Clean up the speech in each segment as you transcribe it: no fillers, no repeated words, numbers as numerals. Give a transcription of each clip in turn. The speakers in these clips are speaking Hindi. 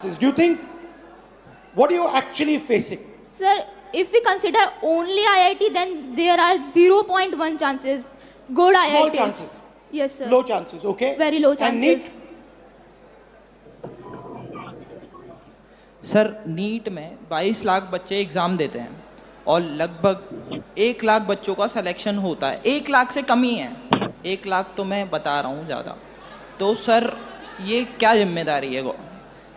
Do you think, what are you actually facing? Sir, if we consider only IIT, then there are 0.1 chances. Good Small IITs. chances. Yes, sir. Low chances, okay? Very low And NEET? chances. Sir NEET में 22 लाख बच्चे एग्ज़ाम देते हैं और लगभग 1 लाख बच्चों का सिलेक्शन होता है। 1 लाख से कम ही है, 1 लाख तो मैं बता रहा हूँ ज़्यादा। तो सर ये क्या जिम्मेदारी है,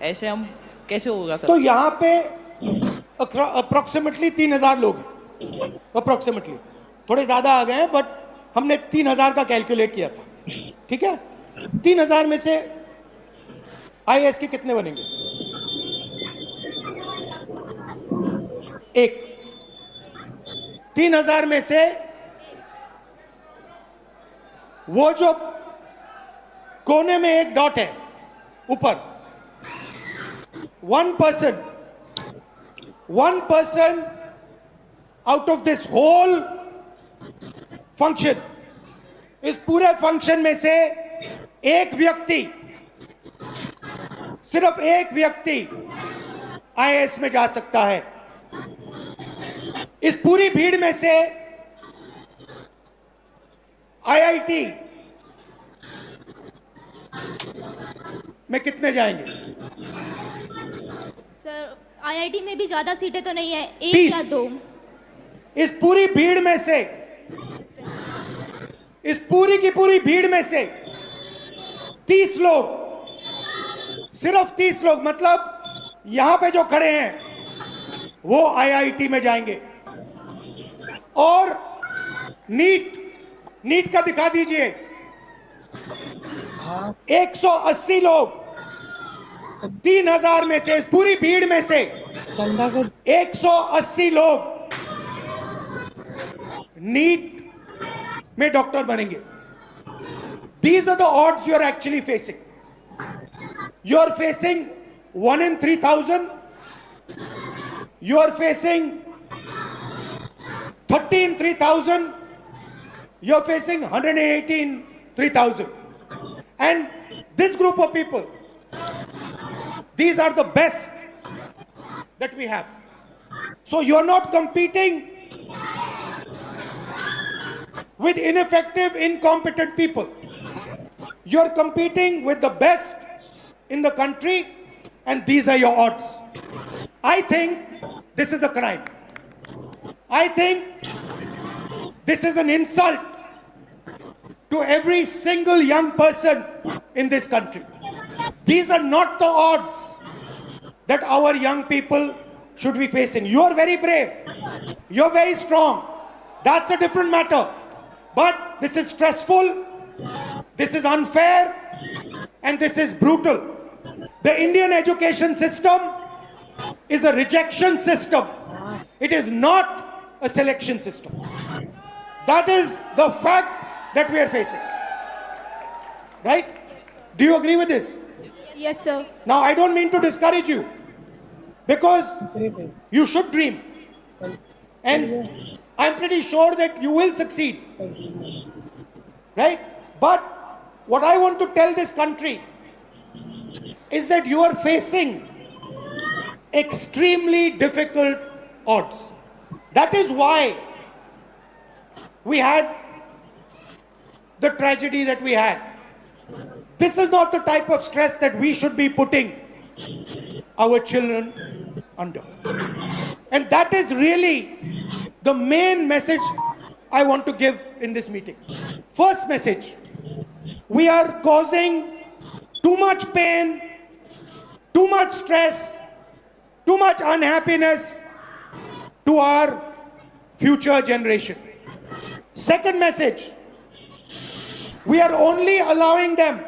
ऐसे हम कैसे होगा सर? तो यहाँ पे अप्रोक्सीमेटली 3000 लोग हैं, अप्रोक्सीमेटली थोड़े ज़्यादा आ गए हैं, बट हमने 3000 का कैलकुलेट किया था, ठीक है? 3000 में से आईएएस के कितने बनेंगे? एक। 3000 में से वो जो कोने में एक डॉट है ऊपर, one person out of this whole function, इस पूरे फंक्शन में से एक व्यक्ति, सिर्फ एक व्यक्ति आईएएस में जा सकता है। इस पूरी भीड़ में से आईआईटी में कितने जाएंगे? सर, आईआईटी में भी ज्यादा सीटें तो नहीं है, 1 30। या 2। इस पूरी भीड़ में से, इस पूरी की पूरी भीड़ में से 30 लोग, सिर्फ 30 लोग, मतलब यहां पे जो खड़े हैं वो आईआईटी में जाएंगे। और नीट का दिखा दीजिए। 180 लोग, 3000 में से, इस पूरी भीड़ में से 180 लोग नीट में डॉक्टर बनेंगे। These are the odds you are actually facing. You are facing 1 in 3000. You are facing 30 in 3000. You are facing 118 in 3000. And this group of people, these are the best that we have. So you're not competing with ineffective, incompetent people. You're competing with the best in the country, and these are your odds. I think this is a crime. I think this is an insult to every single young person in this country. These are not the odds that our young people should be facing. You are very brave. You're very strong. That's a different matter. But this is stressful, this is unfair, and this is brutal. The Indian education system is a rejection system. It is not a selection system. That is the fact that we are facing. Right? Do you agree with this? Yes, sir. Now, I don't mean to discourage you, because you should dream. And I'm pretty sure that you will succeed. Right? But what I want to tell this country is that you are facing extremely difficult odds. That is why we had the tragedy that we had. This is not the type of stress that we should be putting our children under. And that is really the main message I want to give in this meeting. First message, we are causing too much pain, too much stress, too much unhappiness to our future generation. Second message, we are only allowing them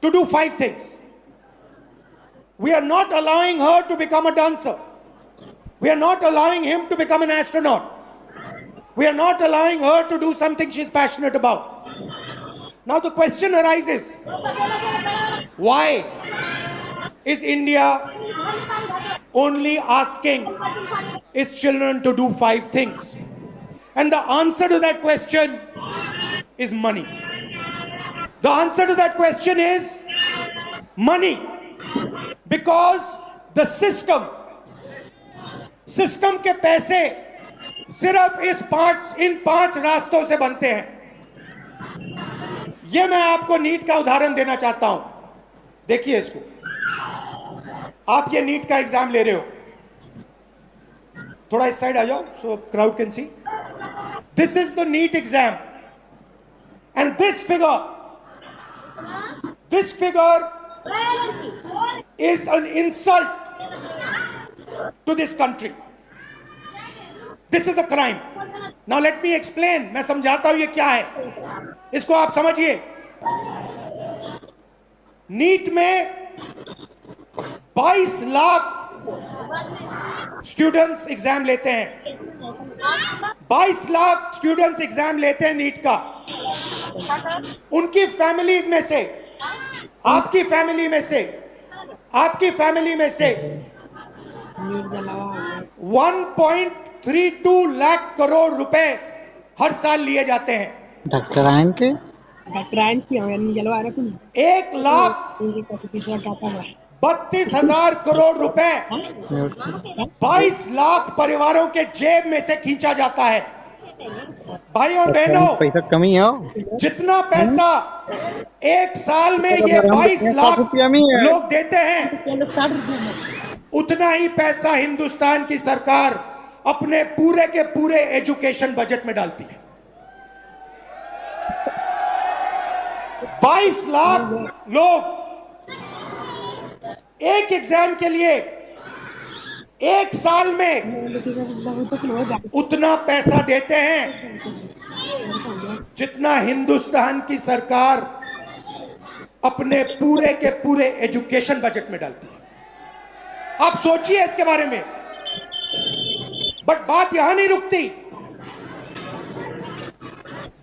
to do 5 things. We are not allowing her to become a dancer. We are not allowing him to become an astronaut. We are not allowing her to do something she's passionate about. Now the question arises, why is India only asking its children to do 5 things? And the answer to that question is money. The answer to that question is money. Because the system के पैसे सिर्फ इन पांच रास्तों से बनते हैं। ये मैं आपको नीट का उदाहरण देना चाहता हूं। देखिए इसको, आप ये नीट का एग्जाम ले रहे हो, थोड़ा इस साइड आ जाओ so crowd can see. This is the NEET exam and this figure is an insult to this country. This is a crime. Now let me explain. मैं समझाता हूं ये क्या है, इसको आप समझिए। नीट में 22 लाख स्टूडेंट्स एग्जाम लेते हैं। 22 लाख स्टूडेंट्स एग्जाम लेते हैं नीट का। उनकी फैमिलीज में से, आपकी फैमिली में से 1.32 लाख करोड़ रुपए हर साल लिए जाते हैं। डॉक्टर आयन की 1,32,000 करोड़ रुपए 22 लाख परिवारों के जेब में से खींचा जाता है। भाई और बहनों, पैसा कमी है, जितना पैसा एक साल में ये 22 लाख लोग देते हैं, उतना ही पैसा हिंदुस्तान की सरकार अपने पूरे के पूरे एजुकेशन बजट में डालती है। 22 लाख लोग एक एग्जाम के लिए एक साल में उतना पैसा देते हैं जितना हिंदुस्तान की सरकार अपने पूरे के पूरे एजुकेशन बजट में डालती है। आप सोचिए इसके बारे में। बट बात यहां नहीं रुकती,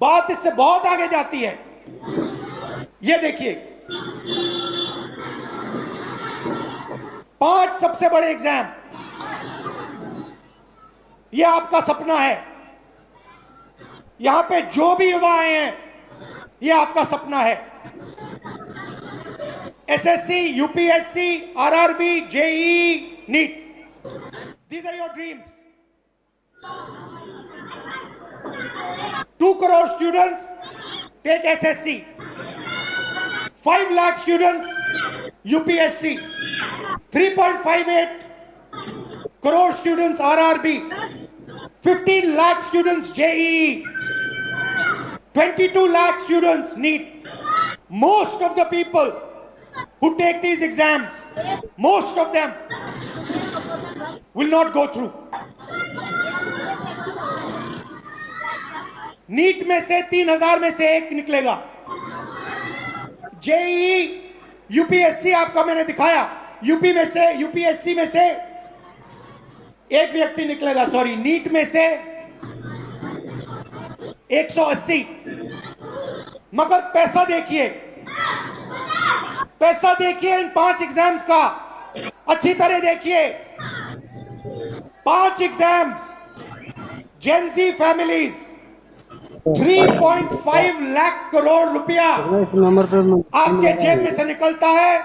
बात इससे बहुत आगे जाती है। ये देखिए, 5 सबसे बड़े एग्जाम, ये आपका सपना है। यहां पे जो भी युवा आए हैं, ये आपका सपना है। SSC, UPSC, RRB, JEE, NEET, these are your dreams. 2 crore students take SSC, 5 lakh students UPSC, 3.58 crore students RRB, 15 lakh students JEE, 22 lakh students NEET. Most of the people who take these exams, most of them will not go through. NEET में से 3,000 में से एक निकलेगा। जेईई, यूपीएससी आपका मैंने दिखाया, यूपीएससी में से एक व्यक्ति निकलेगा, सॉरी, नीट में से 180। मगर पैसा देखिए इन 5 एग्जाम्स का, अच्छी तरह देखिए। 5 exams, Gen Z families, 3.5 lakh crore रुपया आपके जेब में से निकलता है,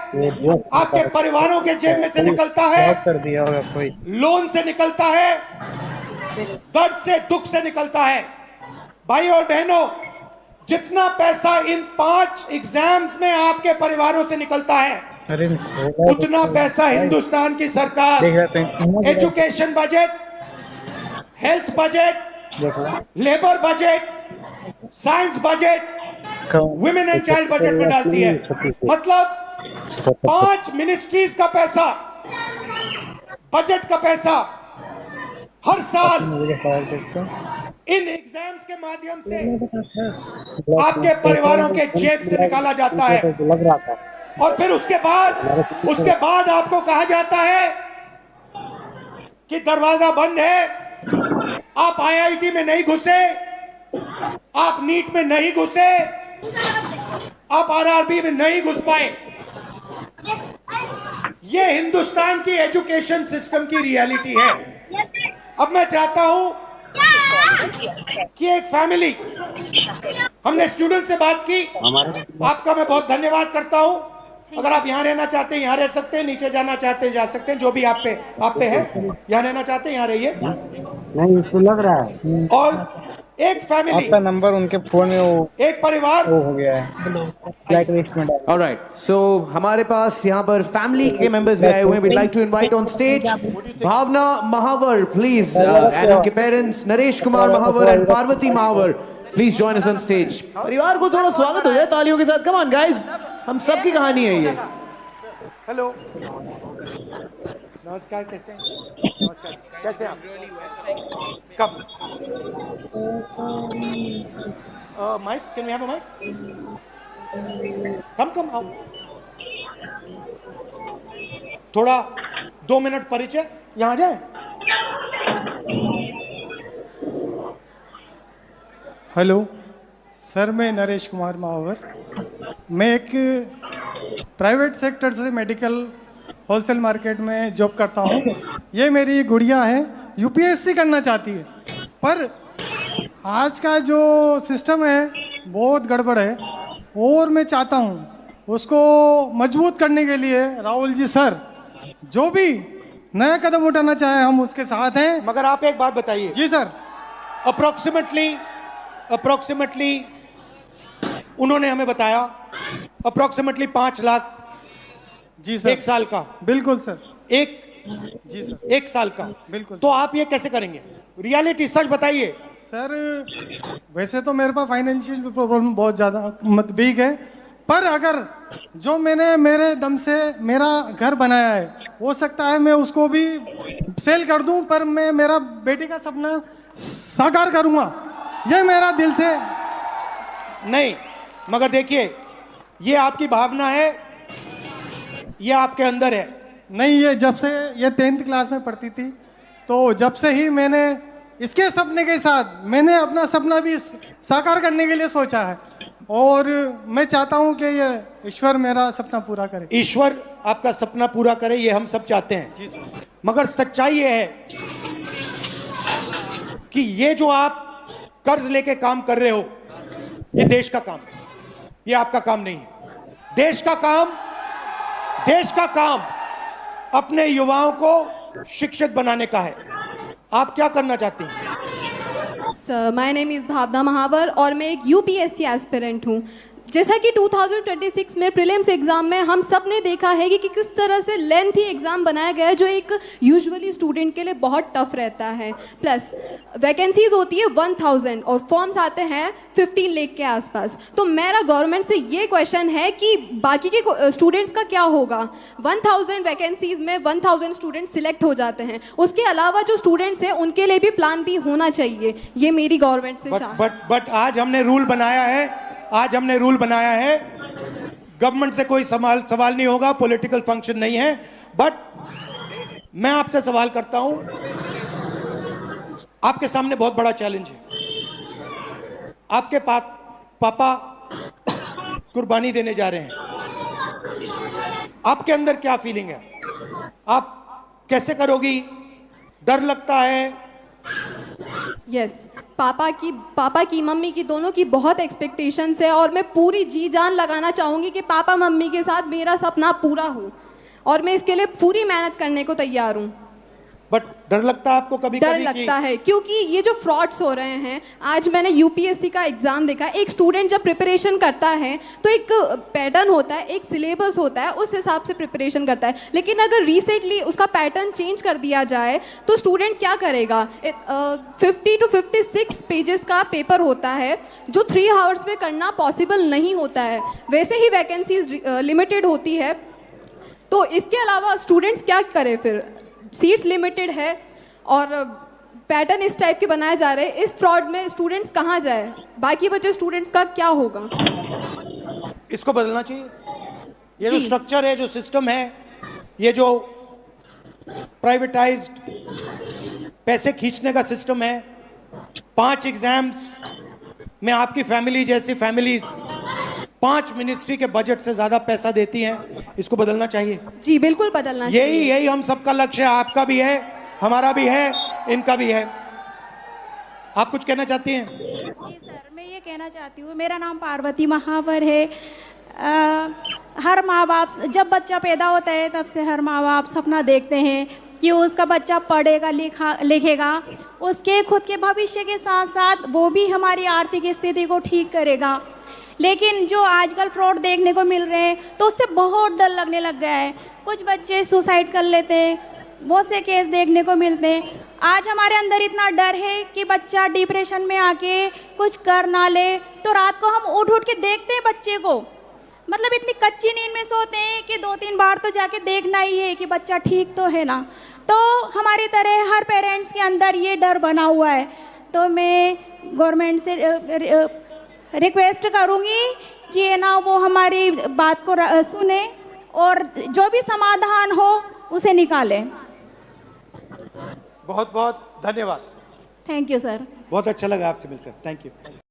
आपके परिवारों के जेब में से निकलता है, लोन से निकलता है, दर्द से, दुख से निकलता है। भाई और बहनों, जितना पैसा इन 5 एग्जाम्स में आपके परिवारों से निकलता है, उतना पैसा हिंदुस्तान की सरकार education budget, health budget, labour budget, science budget, women and child budget में डालती है। मतलब 5 मिनिस्ट्रीज का पैसा, बजट का पैसा हर साल इन एग्जाम्स के माध्यम से आपके परिवारों के जेब से निकाला जाता है। और फिर उसके बाद आपको कहा जाता है कि दरवाजा बंद है, आप आईआईटी में नहीं घुसे, आप नीट में नहीं घुसे, आप आरआरबी में नहीं घुस पाए। ये हिंदुस्तान की एजुकेशन सिस्टम की रियलिटी है। अब मैं चाहता हूं कि एक फैमिली, हमने स्टूडेंट से बात की, आपका मैं बहुत धन्यवाद करता हूं। अगर आप यहाँ रहना चाहते हैं यहाँ रह सकते हैं, नीचे जाना चाहते हैं जा सकते हैं, जो भी आप पे है। यहाँ रहना चाहते हैं यहाँ रहिए। नहीं, इसको लग रहा है। और एक फैमिली, आपका नंबर उनके फोन में वो एक परिवार हो गया है, ब्लैक लिस्ट में डाल। ऑलराइट, सो हमारे पास यहाँ पर फैमिली के मेंबर्स भी आए हुए हैं। We'd like to invite on stage Bhavna Mahawar please, and उनके parents Naresh Kumar Mahawar and Parvati Mahawar, please join us on stage. परिवार को थोड़ा स्वागत हो जाए तालियों के साथ। कम ऑन गाइस, हम सबकी कहानी है ये। हेलो, नमस्कार, कैसे हैं? नमस्कार, कैसे हैं आप? कब mike, can we have a mike? Come आओ, थोड़ा 2 मिनट परिचय, यहाँ आ जाए। हेलो सर, मैं नरेश कुमार महावर, मैं एक प्राइवेट सेक्टर से मेडिकल होलसेल मार्केट में जॉब करता हूँ। ये मेरी गुड़िया है, यूपीएससी करना चाहती है, पर आज का जो सिस्टम है बहुत गड़बड़ है, और मैं चाहता हूँ उसको मजबूत करने के लिए राहुल जी सर जो भी नया कदम उठाना चाहे हम उसके साथ हैं। मगर आप एक बात बताइए। जी सर। अप्रोक्सीमेटली उन्होंने हमें बताया अप्रोक्सीमेटली 5 लाख। जी सर। 1 साल का। बिल्कुल सर। जी सर, 1 साल का। बिल्कुल। तो आप ये कैसे करेंगे? रियलिटी सच बताइए सर। वैसे तो मेरे पास फाइनेंशियल प्रॉब्लम बहुत ज़्यादा बिग है, पर अगर जो मैंने मेरे दम से मेरा घर बनाया है, हो सकता है मैं उसको भी सेल कर दूं, पर मैं मेरा बेटी का सपना साकार करूंगा, ये मेरा दिल से। नहीं, मगर देखिए ये आपकी भावना है, ये आपके अंदर है। नहीं, ये जब से ये 10th क्लास में पढ़ती थी, तो जब से ही मैंने इसके सपने के साथ मैंने अपना सपना भी साकार करने के लिए सोचा है, और मैं चाहता हूं कि ये ईश्वर मेरा सपना पूरा करे। ईश्वर आपका सपना पूरा करे, ये हम सब चाहते हैं। जी सर। मगर सच्चाई ये है कि ये जो आप कर्ज लेके काम कर रहे हो, ये देश का काम है, ये आपका काम नहीं है। देश का काम अपने युवाओं को शिक्षित बनाने का है। आप क्या करना चाहती हैं? सर, माय नेम इज़ भावना महावर और मैं एक यूपीएससी एस्पिरेंट हूँ। जैसा कि 2026 में प्रीलिम्स एग्ज़ाम में हम सब ने देखा है कि किस तरह से लेंथी एग्ज़ाम बनाया गया है, जो एक यूजुअली स्टूडेंट के लिए बहुत टफ रहता है। प्लस वैकेंसीज होती है 1000 और फॉर्म्स आते हैं 15 लाख के आसपास। तो मेरा गवर्नमेंट से ये क्वेश्चन है कि बाकी के स्टूडेंट्स का क्या होगा? 1000 वैकेंसीज में 1000 स्टूडेंट्स सिलेक्ट हो जाते हैं, उसके अलावा जो स्टूडेंट्स हैं उनके लिए भी प्लान भी होना चाहिए। ये मेरी गवर्नमेंट से बट आज हमने रूल बनाया है, गवर्नमेंट से कोई सवाल नहीं होगा, पॉलिटिकल फंक्शन नहीं है। बट मैं आपसे सवाल करता हूं, आपके सामने बहुत बड़ा चैलेंज है। आपके पापा कुर्बानी देने जा रहे हैं, आपके अंदर क्या फीलिंग है? आप कैसे करोगी? डर लगता है? यस, पापा की मम्मी की दोनों की बहुत एक्सपेक्टेशंस है, और मैं पूरी जी जान लगाना चाहूँगी कि पापा मम्मी के साथ मेरा सपना पूरा हो, और मैं इसके लिए पूरी मेहनत करने को तैयार हूँ। बट डर लगता है आपको? कभी डर लगता है, क्योंकि ये जो फ्रॉड्स हो रहे हैं, आज मैंने यूपीएससी का एग्जाम देखा। एक स्टूडेंट जब प्रिपरेशन करता है तो एक पैटर्न होता है, एक सिलेबस होता है, उस हिसाब से प्रिपरेशन करता है। लेकिन अगर रिसेंटली उसका पैटर्न चेंज कर दिया जाए तो स्टूडेंट क्या करेगा? 50 to 56 पेजेस का पेपर होता है, जो 3 आवर्स में करना पॉसिबल नहीं होता है। वैसे ही वैकेंसीज लिमिटेड होती है, तो इसके अलावा स्टूडेंट्स क्या करें फिर? सीट्स लिमिटेड है और पैटर्न इस टाइप के बनाए जा रहे हैं। इस फ्रॉड में स्टूडेंट्स कहाँ जाए? बाकी बचे स्टूडेंट्स का क्या होगा? इसको बदलना चाहिए। ये जो स्ट्रक्चर है, जो सिस्टम है, ये जो प्राइवेटाइज्ड पैसे खींचने का सिस्टम है, 5 एग्जाम्स में आपकी फैमिली जैसी फैमिलीज 5 मिनिस्ट्री के बजट से ज्यादा पैसा देती हैं। इसको बदलना चाहिए। जी बिल्कुल बदलना चाहिए। यही हम सबका लक्ष्य है। आपका भी है, हमारा भी है, इनका भी है। आप कुछ कहना चाहती हैं? जी सर, मैं ये कहना चाहती हूँ, मेरा नाम पार्वती महावर है। हर माँ बाप जब बच्चा पैदा होता है तब से हर माँ बाप सपना देखते हैं कि उसका बच्चा पढ़ेगा लिखेगा, उसके खुद के भविष्य के साथ साथ वो भी हमारी आर्थिक स्थिति को ठीक करेगा। लेकिन जो आजकल फ्रॉड देखने को मिल रहे हैं तो उससे बहुत डर लगने लग गया है। कुछ बच्चे सुसाइड कर लेते हैं, बहुत से केस देखने को मिलते हैं। आज हमारे अंदर इतना डर है कि बच्चा डिप्रेशन में आके कुछ कर ना ले, तो रात को हम उठ उठ के देखते हैं बच्चे को, मतलब इतनी कच्ची नींद में सोते हैं कि 2-3 बार तो जाके देखना ही है कि बच्चा ठीक तो है ना। तो हमारी तरह हर पेरेंट्स के अंदर ये डर बना हुआ है। तो मैं गवर्नमेंट से रिक्वेस्ट करूँगी कि ना वो हमारी बात को सुने और जो भी समाधान हो उसे निकालें। बहुत बहुत धन्यवाद। Thank you sir. बहुत अच्छा लगा आपसे मिलकर। Thank you.